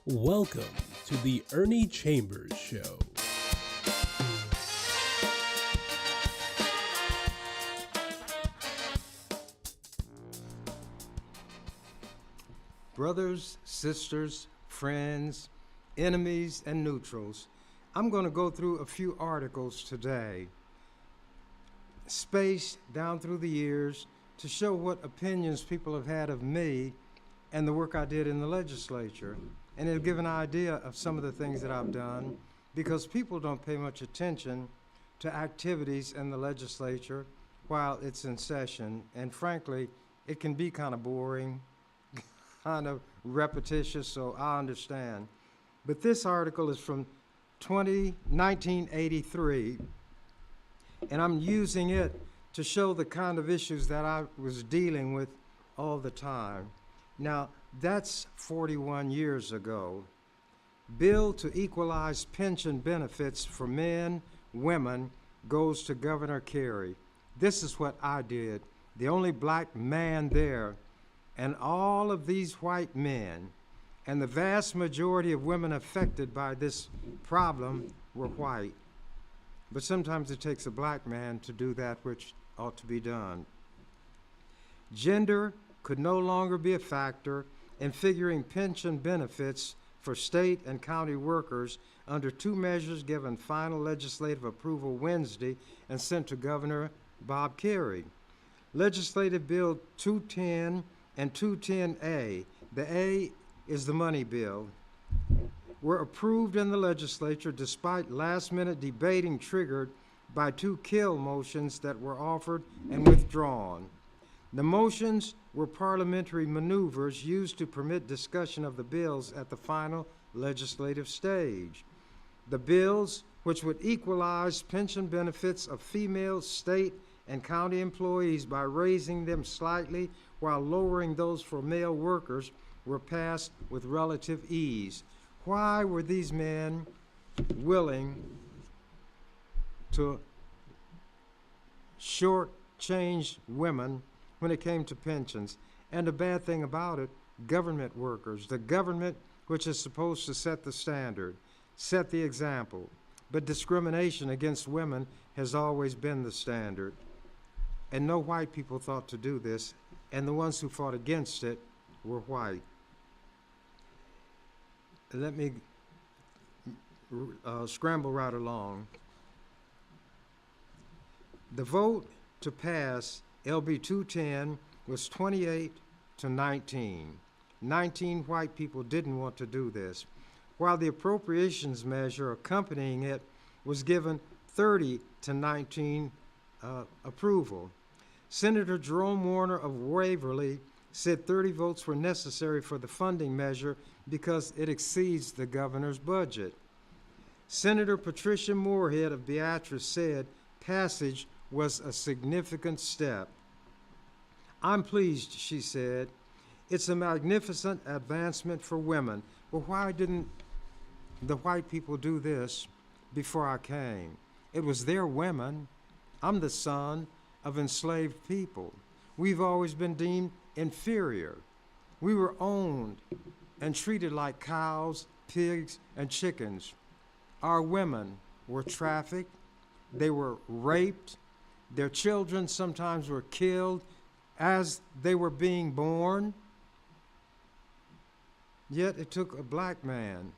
Welcome to the Ernie Chambers Show. Brothers, sisters, friends, enemies, and neutrals, I'm going to go through a few articles today, spaced down through the years to show what opinions people have had of me and the work I did in the legislature. And it'll give an idea of some of the things that I've done, because people don't pay much attention to activities in the legislature while it's in session. And frankly, it can be kind of boring, kind of repetitious, so I understand. But this article is from 1983, and I'm using it to show the kind of issues that I was dealing with all the time. Now, that's 41 years ago. Bill to equalize pension benefits for men, women, goes to Governor Carey. This is what I did, the only black man there, and all of these white men, and the vast majority of women affected by this problem were white. But sometimes it takes a black man to do that which ought to be done. Gender could no longer be a factor in figuring pension benefits for state and county workers under two measures given final legislative approval Wednesday and sent to Governor Bob Carey. Legislative Bill 210 and 210A, the A is the money bill, were approved in the legislature despite last-minute debating triggered by two kill motions that were offered and withdrawn. The motions were parliamentary maneuvers used to permit discussion of the bills at the final legislative stage. The bills, which would equalize pension benefits of female state and county employees by raising them slightly while lowering those for male workers, were passed with relative ease. Why were these men willing to shortchange women when it came to pensions? And the bad thing about it, government workers, the government which is supposed to set the standard, set the example. But discrimination against women has always been the standard. And no white people thought to do this, and the ones who fought against it were white. Let me scramble right along. The vote to pass LB 210 was 28 to 19. 19 white people didn't want to do this, while the appropriations measure accompanying it was given 30 to 19 approval. Senator Jerome Warner of Waverly said 30 votes were necessary for the funding measure because it exceeds the governor's budget. Senator Patricia Moorhead of Beatrice said passage was a significant step. I'm pleased, she said. It's a magnificent advancement for women. Well, why didn't the white people do this before I came? It was their women. I'm the son of enslaved people. We've always been deemed inferior. We were owned and treated like cows, pigs, and chickens. Our women were trafficked. They were raped. Their children sometimes were killed as they were being born. Yet it took a black man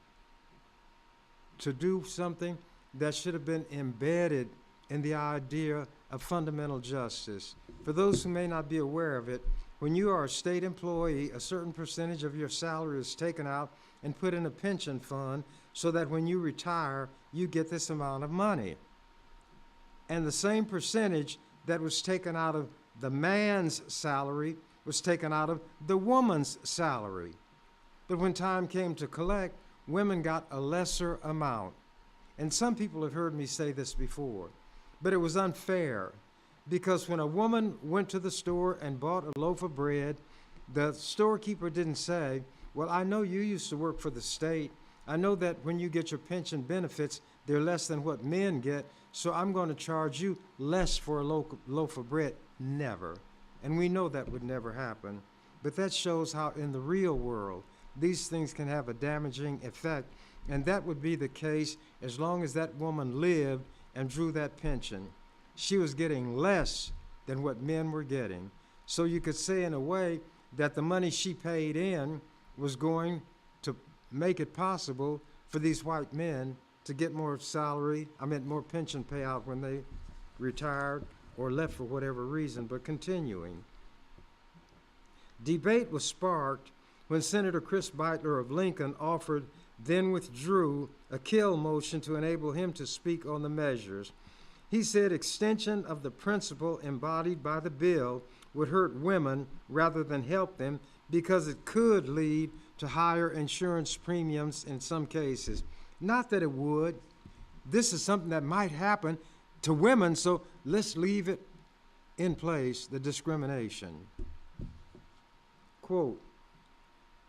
to do something that should have been embedded in the idea of fundamental justice. For those who may not be aware of it, when you are a state employee, a certain percentage of your salary is taken out and put in a pension fund so that when you retire, you get this amount of money. And the same percentage that was taken out of the man's salary was taken out of the woman's salary. But when time came to collect, women got a lesser amount. And some people have heard me say this before, but it was unfair, because when a woman went to the store and bought a loaf of bread, the storekeeper didn't say, well, I know you used to work for the state. I know that when you get your pension benefits, they're less than what men get, so I'm going to charge you less for a loaf of bread. Never. And we know that would never happen. But that shows how in the real world, these things can have a damaging effect. And that would be the case as long as that woman lived and drew that pension. She was getting less than what men were getting. So you could say in a way that the money she paid in was going to make it possible for these white men to get more more pension payout when they retired or left for whatever reason. But continuing, debate was sparked when Senator Chris Beitler of Lincoln offered, then withdrew, a kill motion to enable him to speak on the measures. He said extension of the principle embodied by the bill would hurt women rather than help them because it could lead to higher insurance premiums in some cases. Not that it would. This is something that might happen to women, so let's leave it in place, the discrimination. Quote,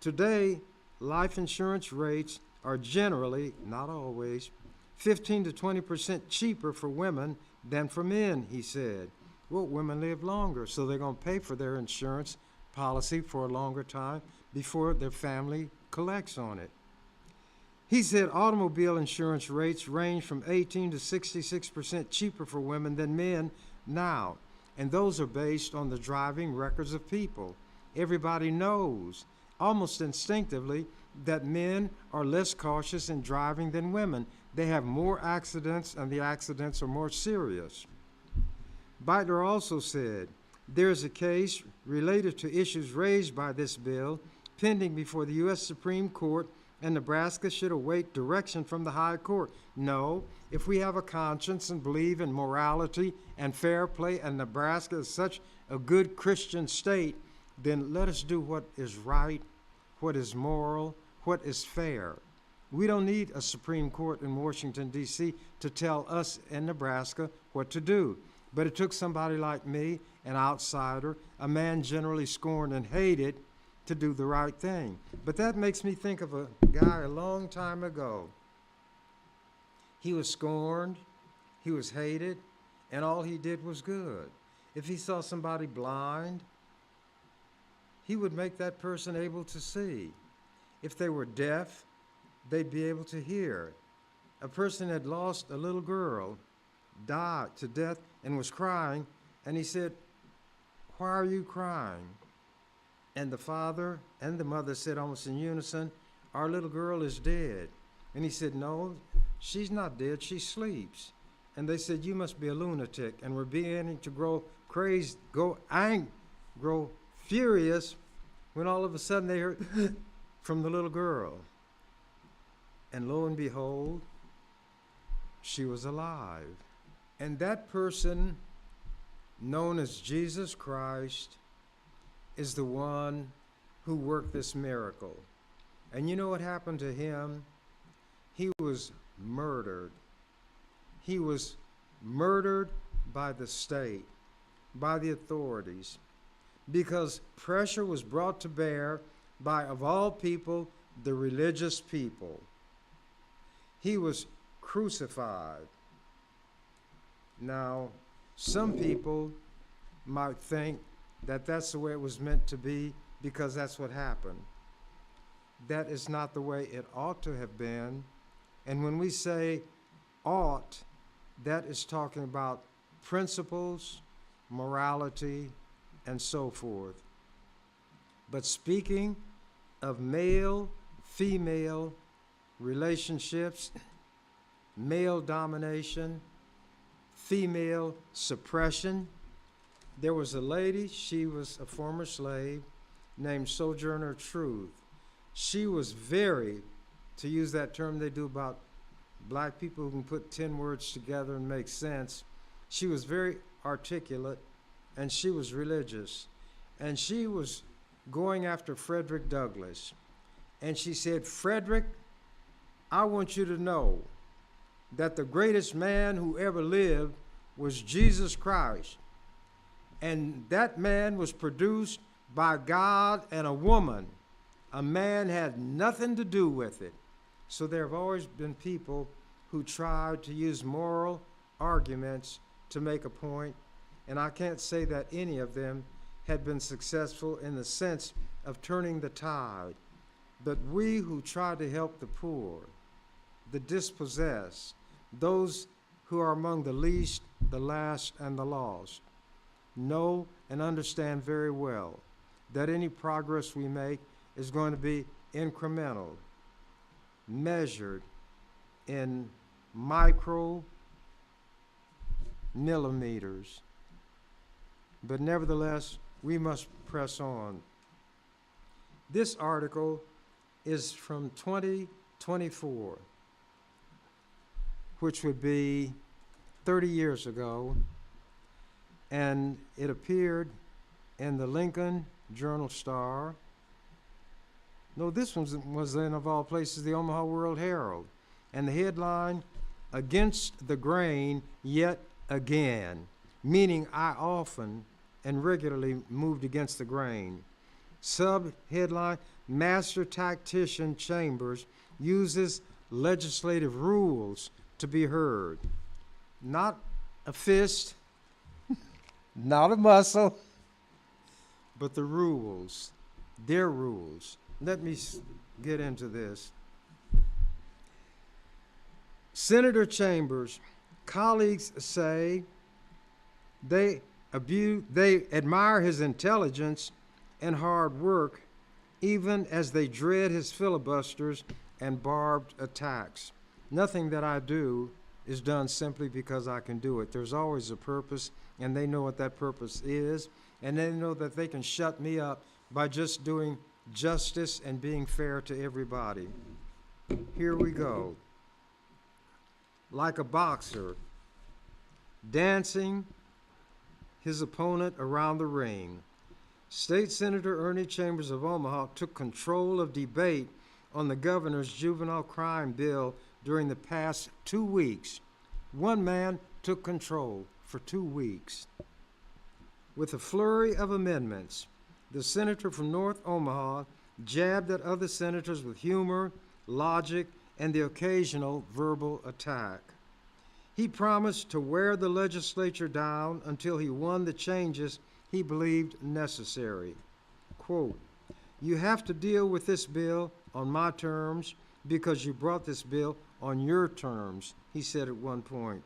today, life insurance rates are generally, not always, 15 to 20% cheaper for women than for men, he said. Well, women live longer, so they're going to pay for their insurance policy for a longer time before their family collects on it. He said automobile insurance rates range from 18 to 66% cheaper for women than men now, and those are based on the driving records of people. Everybody knows, almost instinctively, that men are less cautious in driving than women. They have more accidents, and the accidents are more serious. Beitler also said there is a case related to issues raised by this bill pending before the U.S. Supreme Court, and Nebraska should await direction from the High Court. No, if we have a conscience and believe in morality and fair play, and Nebraska is such a good Christian state, then let us do what is right, what is moral, what is fair. We don't need a Supreme Court in Washington, D.C. to tell us in Nebraska what to do. But it took somebody like me, an outsider, a man generally scorned and hated, to do the right thing. But that makes me think of a guy a long time ago. He was scorned, he was hated, and all he did was good. If he saw somebody blind, he would make that person able to see. If they were deaf, they'd be able to hear. A person had lost a little girl, died to death, and was crying, and he said, "Why are you crying?" And the father and the mother said almost in unison, "Our little girl is dead." And he said, "No, she's not dead, she sleeps." And they said, "You must be a lunatic," and were beginning to grow crazed, grow furious, when all of a sudden they heard from the little girl. And lo and behold, she was alive. And that person, known as Jesus Christ, is the one who worked this miracle. And you know what happened to him? He was murdered. He was murdered by the state, by the authorities, because pressure was brought to bear by, of all people, the religious people. He was crucified. Now, some people might think that that's the way it was meant to be because that's what happened. That is not the way it ought to have been. And when we say ought, that is talking about principles, morality, and so forth. But speaking of male-female relationships, male domination, female suppression, there was a lady, she was a former slave, named Sojourner Truth. She was very, to use that term they do about black people who can put 10 words together and make sense, she was very articulate, and she was religious. And she was going after Frederick Douglass. And she said, "Frederick, I want you to know that the greatest man who ever lived was Jesus Christ. And that man was produced by God and a woman. A man had nothing to do with it." So there have always been people who tried to use moral arguments to make a point, and I can't say that any of them had been successful in the sense of turning the tide. but we who try to help the poor, the dispossessed, those who are among the least, the last, and the lost, know and understand very well that any progress we make is going to be incremental, measured in micro millimeters. But nevertheless, we must press on. This article is from 2024, which would be 30 years ago, and it appeared in the Lincoln Journal-Star. No, this one was in, of all places, the Omaha World-Herald. And the headline, "Against the Grain Yet Again," meaning I often and regularly moved against the grain. Sub-headline, "Master Tactician Chambers Uses Legislative Rules to be Heard." Not a fist, not a muscle, but the rules, their rules. Let me get into this. Senator Chambers' colleagues say they admire his intelligence and hard work, even as they dread his filibusters and barbed attacks. Nothing that I do is done simply because I can do it. There's always a purpose, and they know what that purpose is, and they know that they can shut me up by just doing justice and being fair to everybody. Here we go. Like a boxer dancing his opponent around the ring, State Senator Ernie Chambers of Omaha took control of debate on the governor's juvenile crime bill during the past 2 weeks. One man took control for 2 weeks. With a flurry of amendments, the senator from North Omaha jabbed at other senators with humor, logic, and the occasional verbal attack. He promised to wear the legislature down until he won the changes he believed necessary. Quote, "You have to deal with this bill on my terms because you brought this bill on your terms," he said at one point.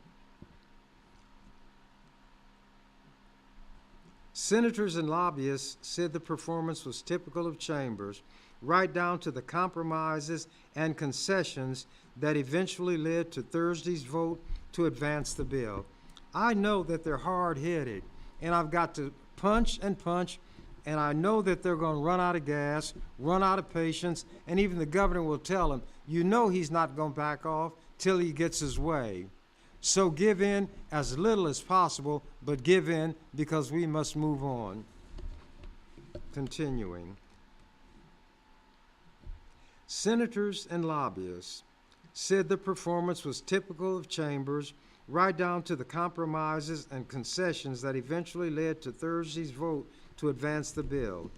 Senators and lobbyists said the performance was typical of Chambers, right down to the compromises and concessions that eventually led to Thursday's vote to advance the bill. I know that they're hard-headed, and I've got to punch and punch, and I know that they're going to run out of gas, run out of patience, and even the governor will tell him, you know he's not going to back off till he gets his way. So give in as little as possible, but give in because we must move on. Continuing. Senators and lobbyists said the performance was typical of Chambers, right down to the compromises and concessions that eventually led to Thursday's vote to advance the bill.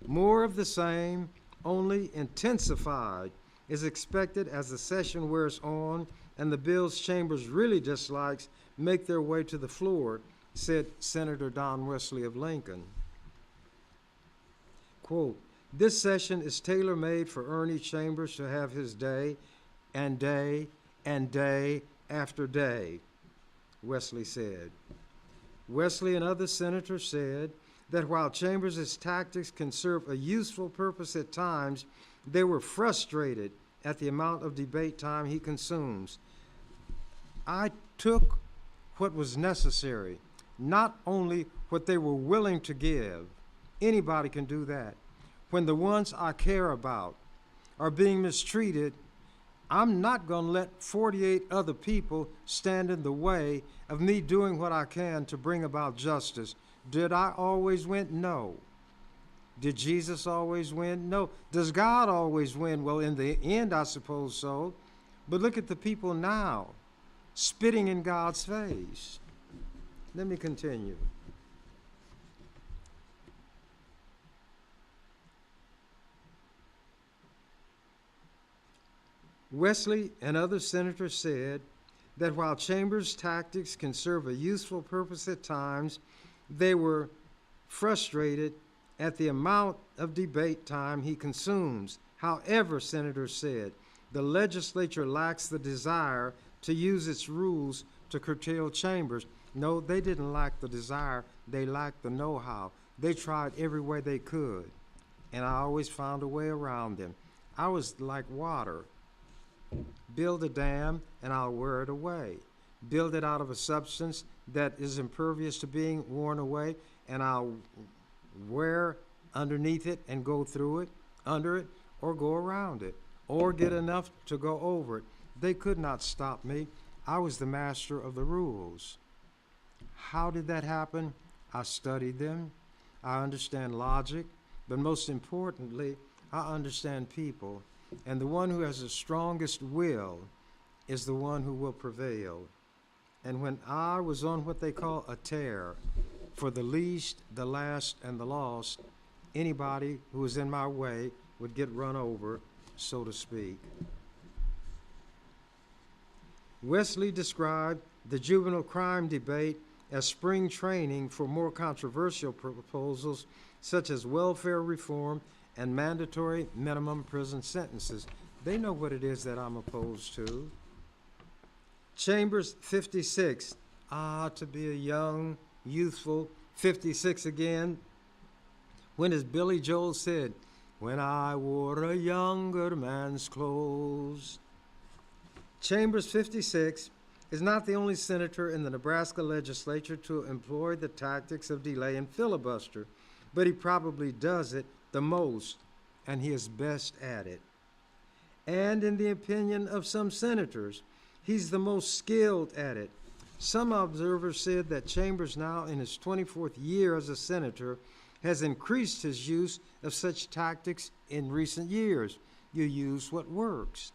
More of the same, only intensified, is expected as the session wears on and the bills Chambers really dislikes make their way to the floor, said Senator Don Wesley of Lincoln. Quote, "This session is tailor-made for Ernie Chambers to have his day and day and day after day," Wesley said. Wesley and other senators said that while Chambers' tactics can serve a useful purpose at times, they were frustrated at the amount of debate time he consumes. I took what was necessary, not only what they were willing to give. Anybody can do that. When the ones I care about are being mistreated, I'm not going to let 48 other people stand in the way of me doing what I can to bring about justice. Did I always win? No. Did Jesus always win? No. Does God always win? Well, in the end, I suppose so. But look at the people now, spitting in God's face. Let me continue. Wesley and other senators said that while Chambers' tactics can serve a useful purpose at times, they were frustrated at the amount of debate time he consumes. However, senators said, the legislature lacks the desire to use its rules to curtail chambers. No, they didn't lack the desire, they lacked the know-how. They tried every way they could, and I always found a way around them. I was like water. Build a dam, and I'll wear it away. Build it out of a substance that is impervious to being worn away, and I'll wear underneath it and go through it, under it, or go around it, or get enough to go over it. They could not stop me. I was the master of the rules. How did that happen? I studied them. I understand logic, but most importantly, I understand people. And the one who has the strongest will is the one who will prevail. And when I was on what they call a tear, for the least, the last, and the lost, anybody who was in my way would get run over, so to speak. Wesley described the juvenile crime debate as spring training for more controversial proposals such as welfare reform and mandatory minimum prison sentences. They know what it is that I'm opposed to. Chambers 56. To be a young, youthful 56 again. When, as Billy Joel said, when I wore a younger man's clothes. Chambers 56 is not the only senator in the Nebraska legislature to employ the tactics of delay and filibuster, but he probably does it the most, and he is best at it. And in the opinion of some senators, he's the most skilled at it. Some observers said that Chambers, now in his 24th year as a senator, has increased his use of such tactics in recent years. You use what works.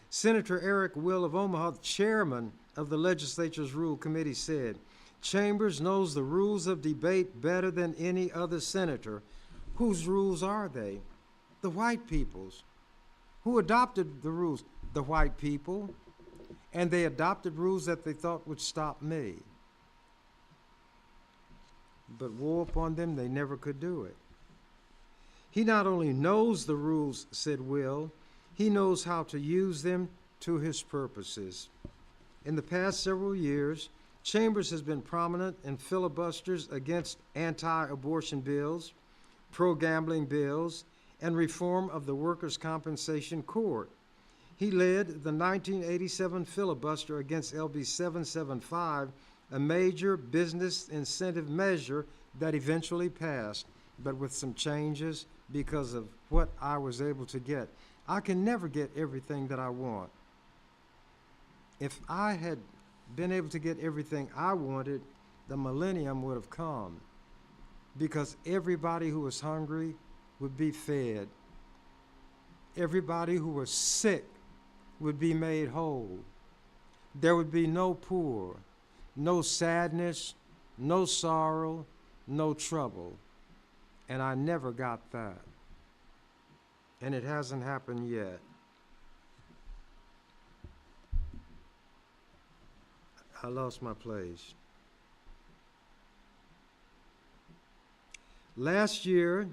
Senator Eric Will of Omaha, the chairman of the legislature's Rule Committee, said, Chambers knows the rules of debate better than any other senator. Whose rules are they? The white people's. Who adopted the rules? The white people. And they adopted rules that they thought would stop me. But woe upon them, they never could do it. He not only knows the rules, said Will, he knows how to use them to his purposes. In the past several years, Chambers has been prominent in filibusters against anti-abortion bills, pro-gambling bills, and reform of the Workers' Compensation Court. He led the 1987 filibuster against LB 775, a major business incentive measure that eventually passed, but with some changes because of what I was able to get. I can never get everything that I want. If I had been able to get everything I wanted, the millennium would have come, because everybody who was hungry would be fed. Everybody who was sick would be made whole. There would be no poor, no sadness, no sorrow, no trouble. And I never got that. And it hasn't happened yet. I lost my place. Last year,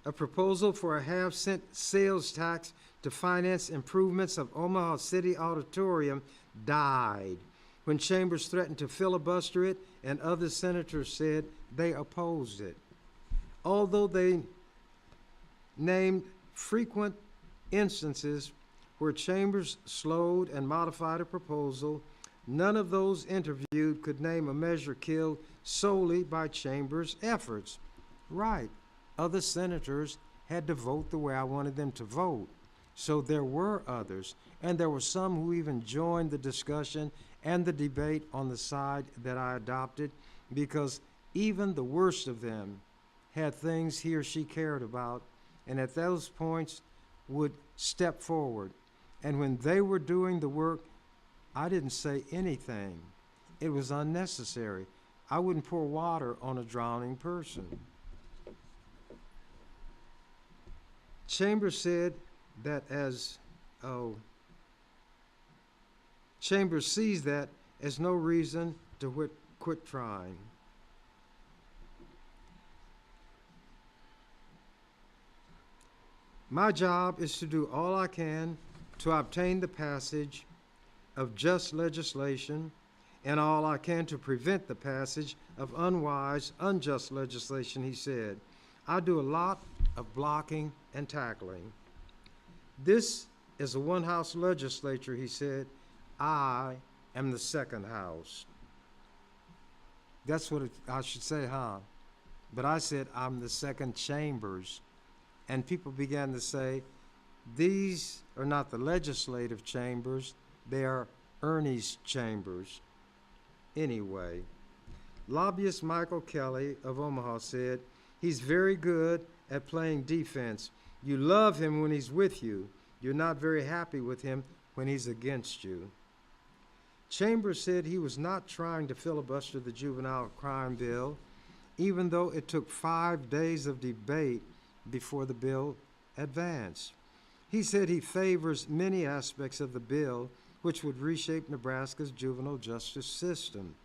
a proposal for a half-cent sales tax to finance improvements of Omaha City Auditorium died when Chambers threatened to filibuster it, and other senators said they opposed it. Although they named frequent instances where Chambers slowed and modified a proposal, none of those interviewed could name a measure killed solely by Chambers' efforts. Right. Other senators had to vote the way I wanted them to vote. So there were others, and there were some who even joined the discussion and the debate on the side that I adopted, because even the worst of them had things he or she cared about, and at those points would step forward. And when they were doing the work, I didn't say anything. It was unnecessary. I wouldn't pour water on a drowning person. Chambers said that Chambers sees that as no reason to quit trying. My job is to do all I can to obtain the passage of just legislation and all I can to prevent the passage of unwise, unjust legislation, he said. I do a lot of blocking and tackling. This is a one-house legislature, he said. I am the second house. That's what I should say, huh? But I said I'm the second chambers. And people began to say, these are not the legislative chambers, they are Ernie's chambers. Anyway, lobbyist Michael Kelly of Omaha said, he's very good at playing defense. You love him when he's with you. You're not very happy with him when he's against you. Chambers said he was not trying to filibuster the juvenile crime bill, even though it took 5 days of debate before the bill advanced. He said he favors many aspects of the bill which would reshape Nebraska's juvenile justice system.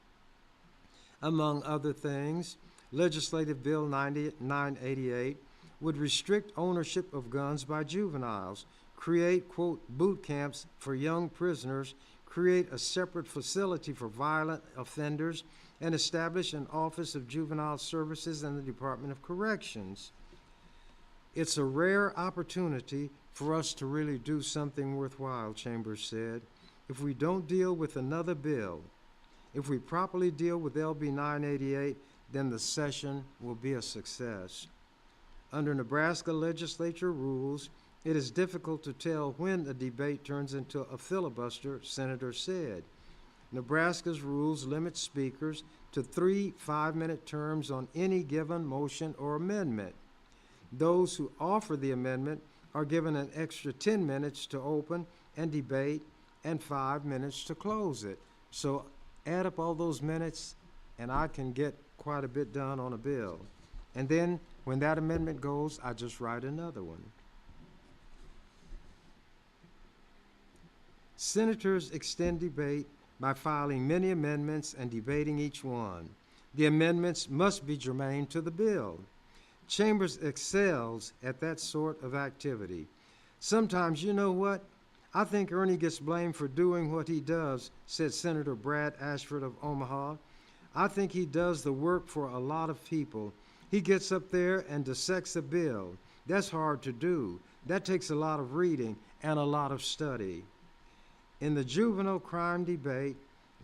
Among other things, Legislative Bill 988 would restrict ownership of guns by juveniles, create, quote, boot camps for young prisoners, create a separate facility for violent offenders, and establish an Office of Juvenile Services in the Department of Corrections. It's a rare opportunity for us to really do something worthwhile, Chambers said. If we don't deal with another bill, if we properly deal with LB 988, then the session will be a success. Under Nebraska legislature rules, it is difficult to tell when a debate turns into a filibuster, Senator said. Nebraska's rules limit speakers to 3 5-minute terms on any given motion or amendment. Those who offer the amendment are given an extra 10 minutes to open and debate and 5 minutes to close it. So add up all those minutes and I can get quite a bit done on a bill. And then when that amendment goes, I just write another one. Senators extend debate by filing many amendments and debating each one. The amendments must be germane to the bill. Chambers excels at that sort of activity. Sometimes, you know what? I think Ernie gets blamed for doing what he does, said Senator Brad Ashford of Omaha. I think he does the work for a lot of people. He gets up there and dissects a bill. That's hard to do. That takes a lot of reading and a lot of study. In the juvenile crime debate,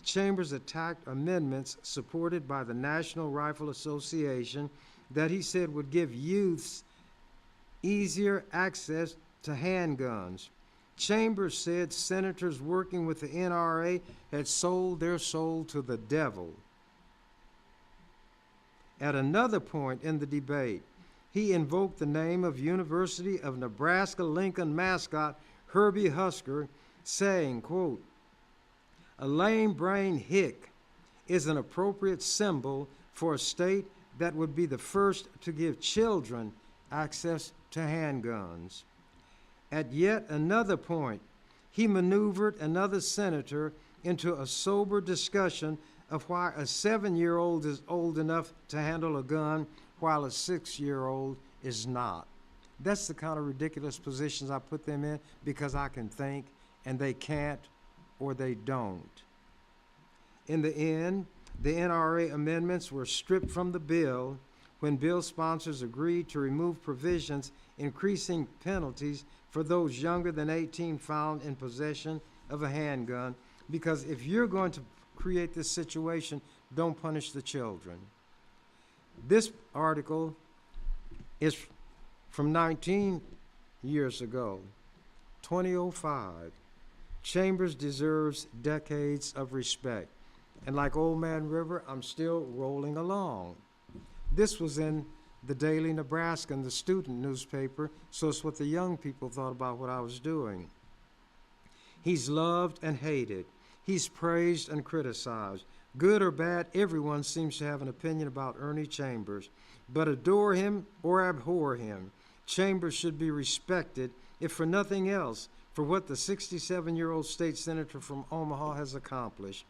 Chambers attacked amendments supported by the National Rifle Association that he said would give youths easier access to handguns. Chambers said senators working with the NRA had sold their soul to the devil. At another point in the debate, he invoked the name of University of Nebraska-Lincoln mascot Herbie Husker, saying, quote, "A lame-brained hick is an appropriate symbol for a state that would be the first to give children access to handguns." At yet another point, he maneuvered another senator into a sober discussion of why a 7-year-old is old enough to handle a gun while a 6-year-old is not. That's the kind of ridiculous positions I put them in because I can think and they can't or they don't. In the end, the NRA amendments were stripped from the bill when bill sponsors agreed to remove provisions increasing penalties for those younger than 18 found in possession of a handgun, because if you're going to create this situation, don't punish the children. This article is from 19 years ago, 2005. Chambers deserves decades of respect. And like Old Man River, I'm still rolling along. This was in the Daily Nebraskan, the student newspaper, so it's what the young people thought about what I was doing. He's loved and hated. He's praised and criticized. Good or bad, everyone seems to have an opinion about Ernie Chambers. But adore him or abhor him, Chambers should be respected, if for nothing else, for what the 67-year-old state senator from Omaha has accomplished.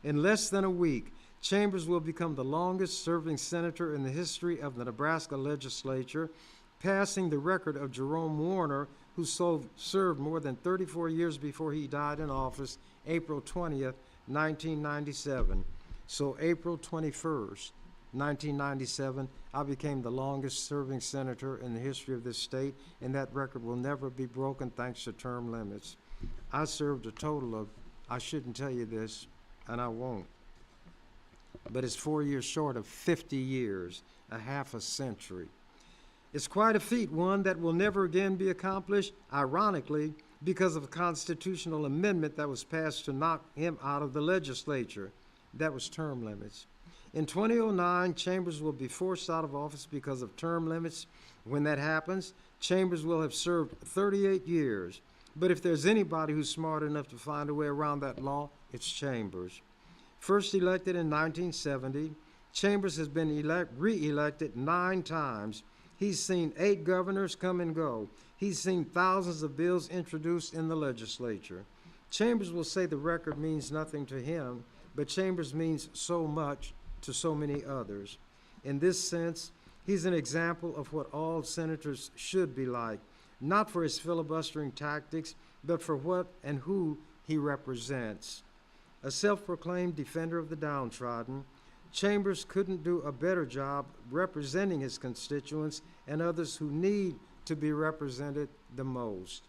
In less than a week, Chambers will become the longest-serving senator in the history of the Nebraska legislature, passing the record of Jerome Warner, who served more than 34 years before he died in office, April 20th, 1997. So April 21st, 1997, I became the longest serving senator in the history of this state, and that record will never be broken thanks to term limits. I served a total of, I shouldn't tell you this, and I won't, but it's 4 years short of 50 years, a half a century. It's quite a feat, one that will never again be accomplished, ironically, because of a constitutional amendment that was passed to knock him out of the legislature. That was term limits. In 2009, Chambers will be forced out of office because of term limits. When that happens, Chambers will have served 38 years. But if there's anybody who's smart enough to find a way around that law, it's Chambers. First elected in 1970, Chambers has been re-elected 9 times. He's seen 8 governors come and go. He's seen thousands of bills introduced in the legislature. Chambers will say the record means nothing to him, but Chambers means so much to so many others. In this sense, he's an example of what all senators should be like, not for his filibustering tactics, but for what and who he represents. A self-proclaimed defender of the downtrodden, Chambers couldn't do a better job representing his constituents and others who need to be represented the most.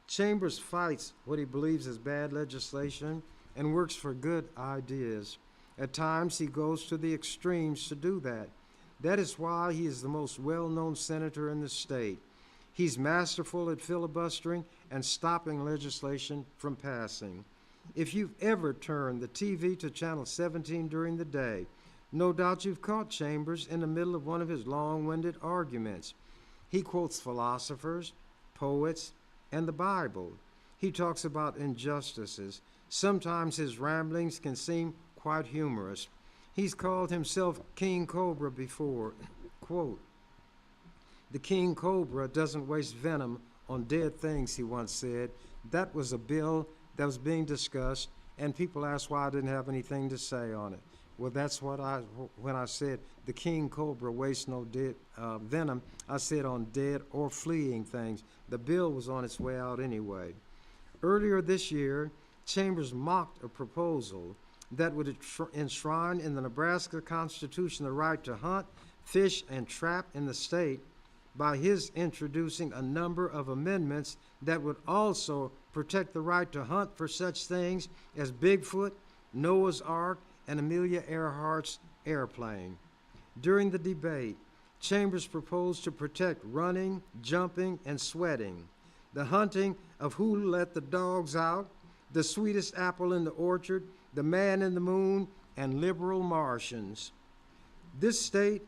Chambers fights what he believes is bad legislation and works for good ideas. At times, he goes to the extremes to do that. That is why he is the most well-known senator in the state. He's masterful at filibustering and stopping legislation from passing. If you've ever turned the TV to Channel 17 during the day, no doubt you've caught Chambers in the middle of one of his long-winded arguments. He quotes philosophers, poets, and the Bible. He talks about injustices. Sometimes his ramblings can seem quite humorous. He's called himself King Cobra before. Quote, "The King Cobra doesn't waste venom on dead things," he once said. That was a bill that was being discussed, and people asked why I didn't have anything to say on it. Well, that's what when I said the King Cobra wastes no dead venom, I said on dead or fleeing things. The bill was on its way out anyway. Earlier this year, Chambers mocked a proposal that would enshrine in the Nebraska Constitution the right to hunt, fish, and trap in the state by his introducing a number of amendments that would also protect the right to hunt for such things as Bigfoot, Noah's Ark, and Amelia Earhart's airplane. During the debate, Chambers proposed to protect running, jumping, and sweating, the hunting of who let the dogs out, the sweetest apple in the orchard, the man in the moon, and liberal Martians. This state,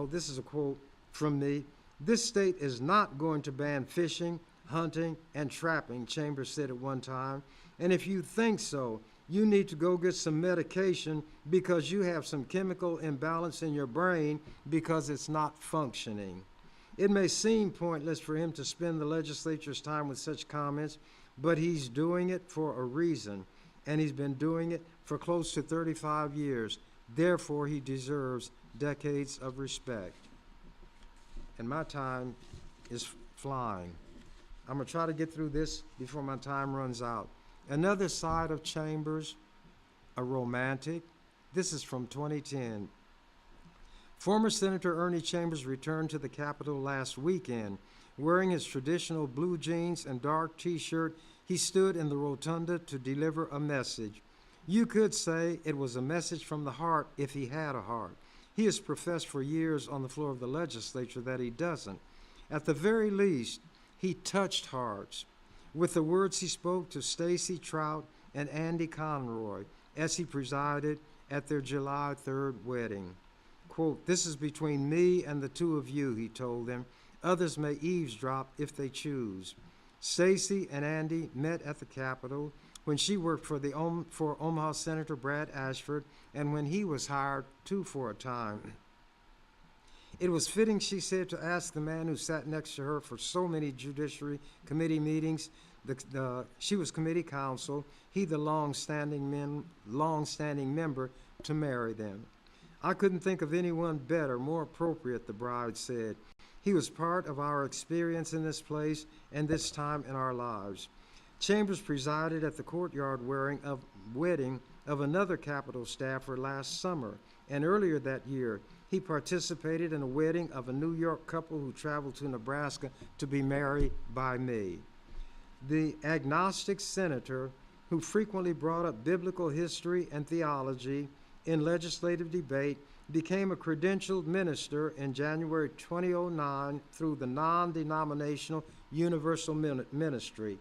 this is a quote from me, "This state is not going to ban fishing, hunting, and trapping," Chambers said at one time. "And if you think so, you need to go get some medication because you have some chemical imbalance in your brain because it's not functioning." It may seem pointless for him to spend the legislature's time with such comments, but he's doing it for a reason, and he's been doing it for close to 35 years. Therefore, he deserves decades of respect. And my time is flying. I'm going to try to get through this before my time runs out. Another side of Chambers, a romantic. This is from 2010. Former Senator Ernie Chambers returned to the Capitol last weekend. Wearing his traditional blue jeans and dark T-shirt, he stood in the rotunda to deliver a message. You could say it was a message from the heart if he had a heart. He has professed for years on the floor of the legislature that he doesn't. At the very least, he touched hearts with the words he spoke to Stacy Trout and Andy Conroy as he presided at their July 3rd wedding. Quote, "This is between me and the two of you," he told them. "Others may eavesdrop if they choose." Stacy and Andy met at the Capitol when she worked for Omaha Senator Brad Ashford and when he was hired too for a time. It was fitting, she said, to ask the man who sat next to her for so many Judiciary Committee meetings. She was committee counsel, he the long-standing member, to marry them. "I couldn't think of anyone better, more appropriate," the bride said. He was part of our experience in this place and this time in our lives. Chambers presided at the courtyard wedding of another Capitol staffer last summer, and earlier that year, he participated in a wedding of a New York couple who traveled to Nebraska to be married by me. The agnostic senator who frequently brought up biblical history and theology in legislative debate became a credentialed minister in January 2009 through the non-denominational Universal Ministry.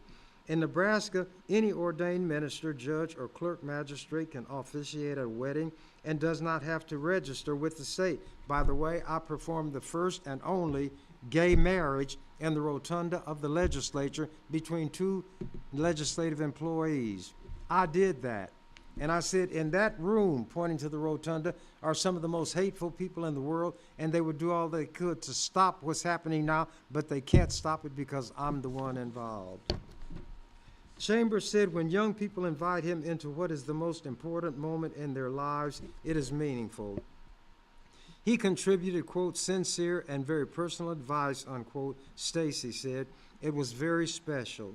In Nebraska, any ordained minister, judge, or clerk magistrate can officiate a wedding and does not have to register with the state. By the way, I performed the first and only gay marriage in the rotunda of the legislature between two legislative employees. I did that. And I said, in that room, pointing to the rotunda, are some of the most hateful people in the world, and they would do all they could to stop what's happening now, but they can't stop it because I'm the one involved. Chambers said when young people invite him into what is the most important moment in their lives, it is meaningful. He contributed, quote, sincere and very personal advice, unquote, Stacy said. It was very special.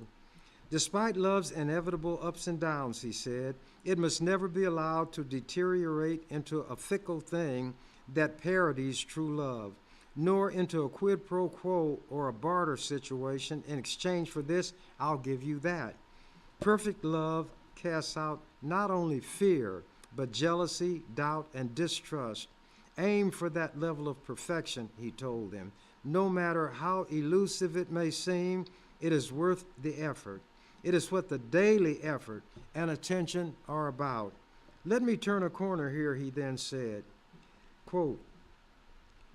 Despite love's inevitable ups and downs, he said, it must never be allowed to deteriorate into a fickle thing that parodies true love, nor into a quid pro quo or a barter situation. In exchange for this, I'll give you that. Perfect love casts out not only fear, but jealousy, doubt, and distrust. Aim for that level of perfection, he told them. No matter how elusive it may seem, it is worth the effort. It is what the daily effort and attention are about. Let me turn a corner here, he then said. Quote,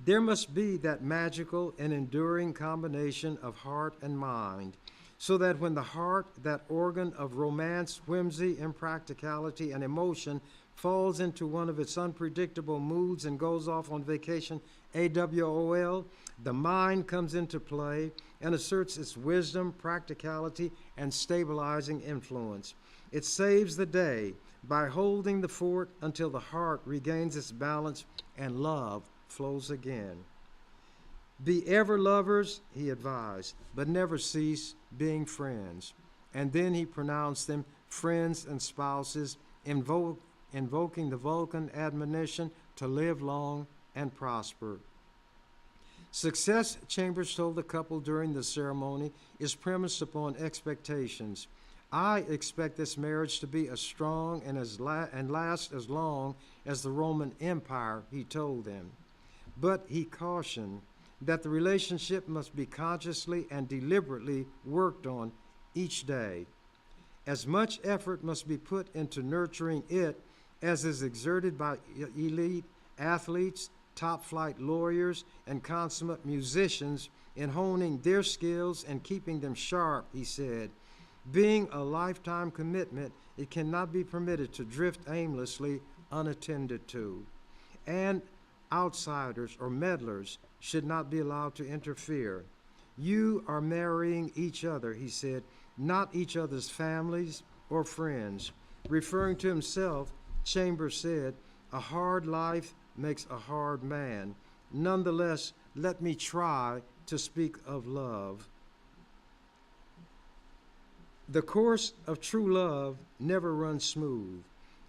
there must be that magical and enduring combination of heart and mind, so that when the heart, that organ of romance, whimsy, impracticality, and emotion, falls into one of its unpredictable moods and goes off on vacation, AWOL, the mind comes into play and asserts its wisdom, practicality, and stabilizing influence. It saves the day by holding the fort until the heart regains its balance and love flows again. Be ever lovers, he advised, but never cease being friends. And then he pronounced them friends and spouses, invoking the Vulcan admonition to live long and prosper. Success, Chambers told the couple during the ceremony, is premised upon expectations. I expect this marriage to be as strong and last as long as the Roman Empire, he told them. But he cautioned that the relationship must be consciously and deliberately worked on each day. As much effort must be put into nurturing it as is exerted by elite athletes, top-flight lawyers, and consummate musicians in honing their skills and keeping them sharp, he said. Being a lifetime commitment, it cannot be permitted to drift aimlessly, unattended to. And outsiders or meddlers should not be allowed to interfere. You are marrying each other, he said, not each other's families or friends. Referring to himself, Chambers said, a hard life makes a hard man. Nonetheless, let me try to speak of love. The course of true love never runs smooth.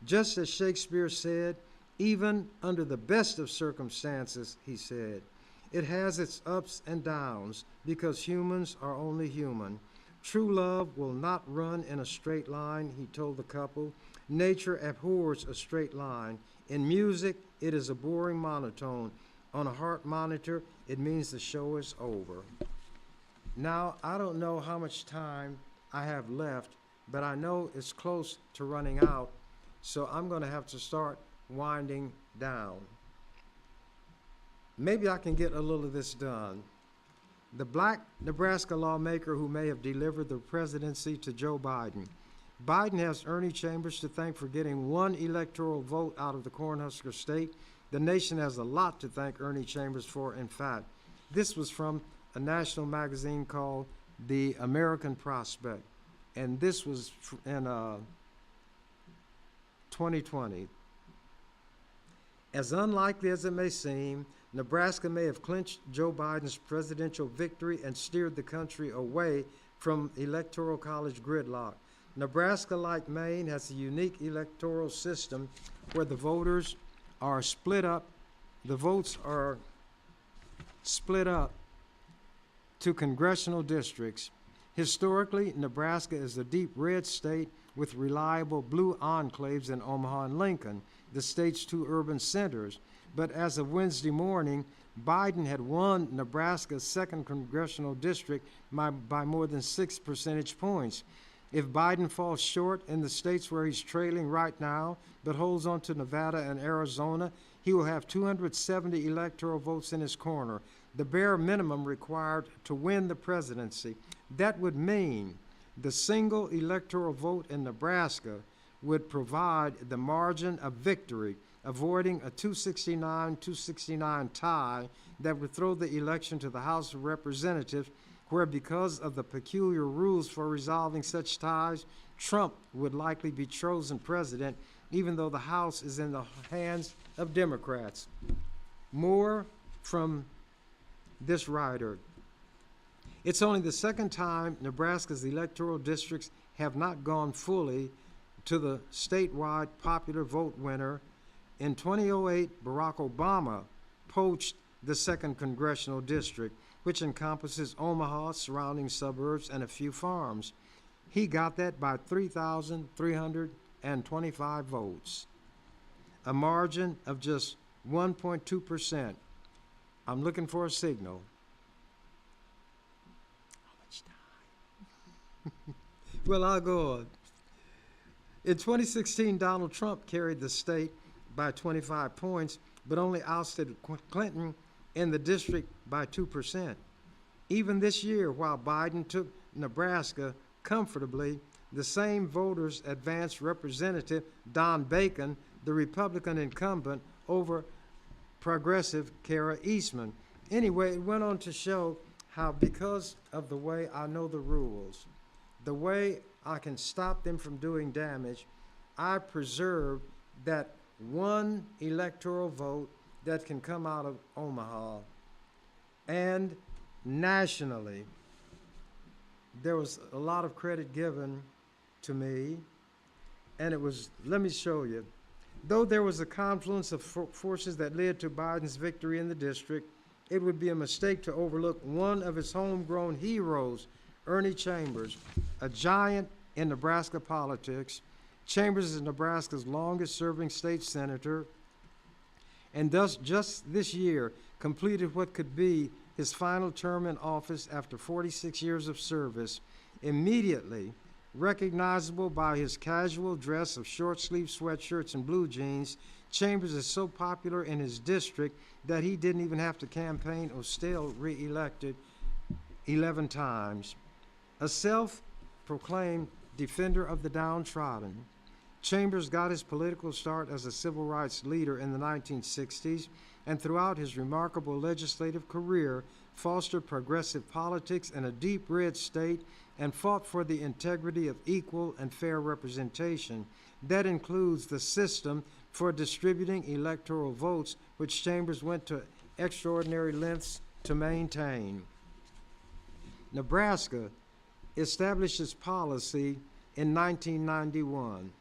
Just as Shakespeare said, even under the best of circumstances, he said, it has its ups and downs because humans are only human. True love will not run in a straight line, he told the couple. Nature abhors a straight line. In music, it is a boring monotone. On a heart monitor, it means the show is over. Now, I don't know how much time I have left, but I know it's close to running out, so I'm going to have to start winding down. Maybe I can get a little of this done. The black Nebraska lawmaker who may have delivered the presidency to Joe Biden. Biden has Ernie Chambers to thank for getting one electoral vote out of the Cornhusker state. The nation has a lot to thank Ernie Chambers for, in fact. This was from a national magazine called The American Prospect, and this was in 2020. As unlikely as it may seem, Nebraska may have clinched Joe Biden's presidential victory and steered the country away from electoral college gridlock. Nebraska, like Maine, has a unique electoral system where the voters are split up. The votes are split up to congressional districts. Historically, Nebraska is a deep red state with reliable blue enclaves in Omaha and Lincoln, the state's two urban centers. But as of Wednesday morning, Biden had won Nebraska's second congressional district by more than 6 percentage points. If Biden falls short in the states where he's trailing right now, but holds on to Nevada and Arizona, he will have 270 electoral votes in his corner, the bare minimum required to win the presidency. That would mean the single electoral vote in Nebraska would provide the margin of victory, avoiding a 269-269 tie that would throw the election to the House of Representatives, where, because of the peculiar rules for resolving such ties, Trump would likely be chosen president, even though the House is in the hands of Democrats. More from this writer. It's only the second time Nebraska's electoral districts have not gone fully to the statewide popular vote winner. In 2008, Barack Obama poached the second congressional district, which encompasses Omaha, surrounding suburbs, and a few farms. He got that by 3,325 votes, a margin of just 1.2%. I'm looking for a signal. How much time? Well, I'll go on. In 2016, Donald Trump carried the state by 25 points, but only ousted Clinton in the district by 2%. Even this year, while Biden took Nebraska comfortably, the same voters advanced Representative Don Bacon, the Republican incumbent, over progressive Kara Eastman. Anyway, it went on to show how, because of the way I know the rules, the way I can stop them from doing damage, I preserve that one electoral vote that can come out of Omaha. And nationally, there was a lot of credit given to me, and it was, let me show you. Though there was a confluence of forces that led to Biden's victory in the district, it would be a mistake to overlook one of his homegrown heroes, Ernie Chambers, a giant in Nebraska politics. Chambers is Nebraska's longest-serving state senator, and thus just this year completed what could be his final term in office after 46 years of service. Immediately recognizable by his casual dress of short-sleeved sweatshirts and blue jeans, Chambers is so popular in his district that he didn't even have to campaign or still re-elected 11 times. A self-proclaimed defender of the downtrodden, Chambers got his political start as a civil rights leader in the 1960s, and throughout his remarkable legislative career, fostered progressive politics in a deep red state and fought for the integrity of equal and fair representation. That includes the system for distributing electoral votes, which Chambers went to extraordinary lengths to maintain. Nebraska established its policy in 1991,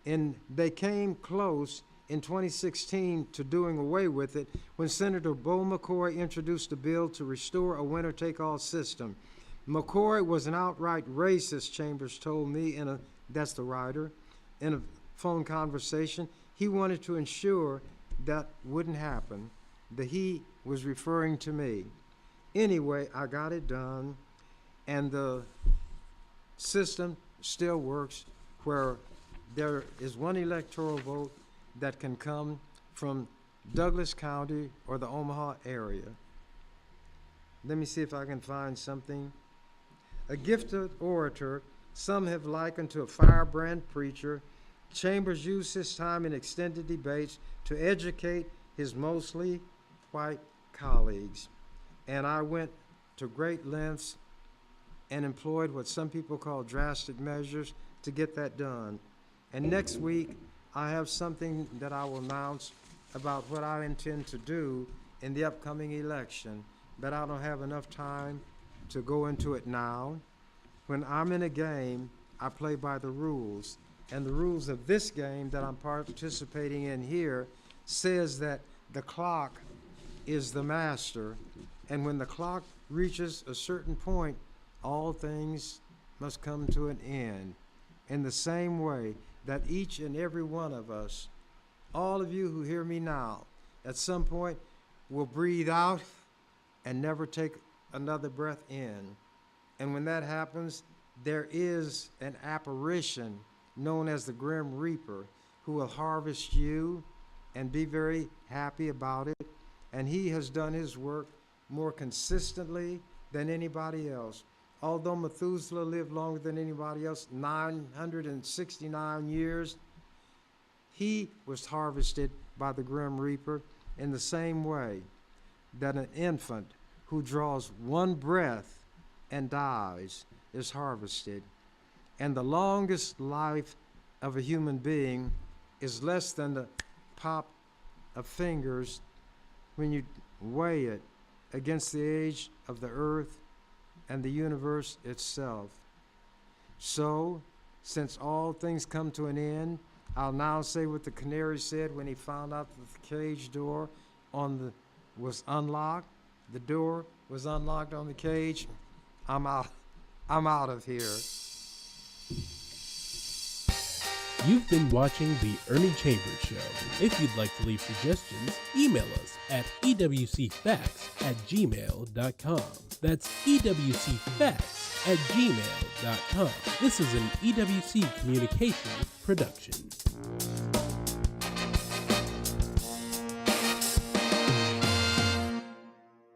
and they came close in 2016 to doing away with it when Senator Bo McCoy introduced a bill to restore a winner-take-all system. McCoy was an outright racist, Chambers told me, that's the writer, in a phone conversation. He wanted to ensure that wouldn't happen. The he was referring to me. Anyway, I got it done, and the system still works where there is one electoral vote that can come from Douglas County or the Omaha area. Let me see if I can find something. A gifted orator, some have likened to a firebrand preacher, Chambers used his time in extended debates to educate his mostly white colleagues. And I went to great lengths and employed what some people call drastic measures to get that done. And next week, I have something that I will announce about what I intend to do in the upcoming election, but I don't have enough time to go into it now. When I'm in a game, I play by the rules. And the rules of this game that I'm participating in here says that the clock is the master. And when the clock reaches a certain point, all things must come to an end. In the same way that each and every one of us, all of you who hear me now, at some point will breathe out and never take another breath in. And when that happens, there is an apparition known as the Grim Reaper who will harvest you and be very happy about it. And he has done his work more consistently than anybody else. Although Methuselah lived longer than anybody else, 969 years, he was harvested by the Grim Reaper in the same way that an infant who draws one breath and dies is harvested. And the longest life of a human being is less than the pop of fingers when you weigh it against the age of the earth and the universe itself. So, since all things come to an end, I'll now say what the canary said when he found out that the cage door was unlocked. The door was unlocked on the cage. I'm out of here. You've been watching The Ernie Chambers Show. If you'd like to leave suggestions, email us at ewcfacts@gmail.com. That's ewcfacts@gmail.com. This is an EWC Communication production.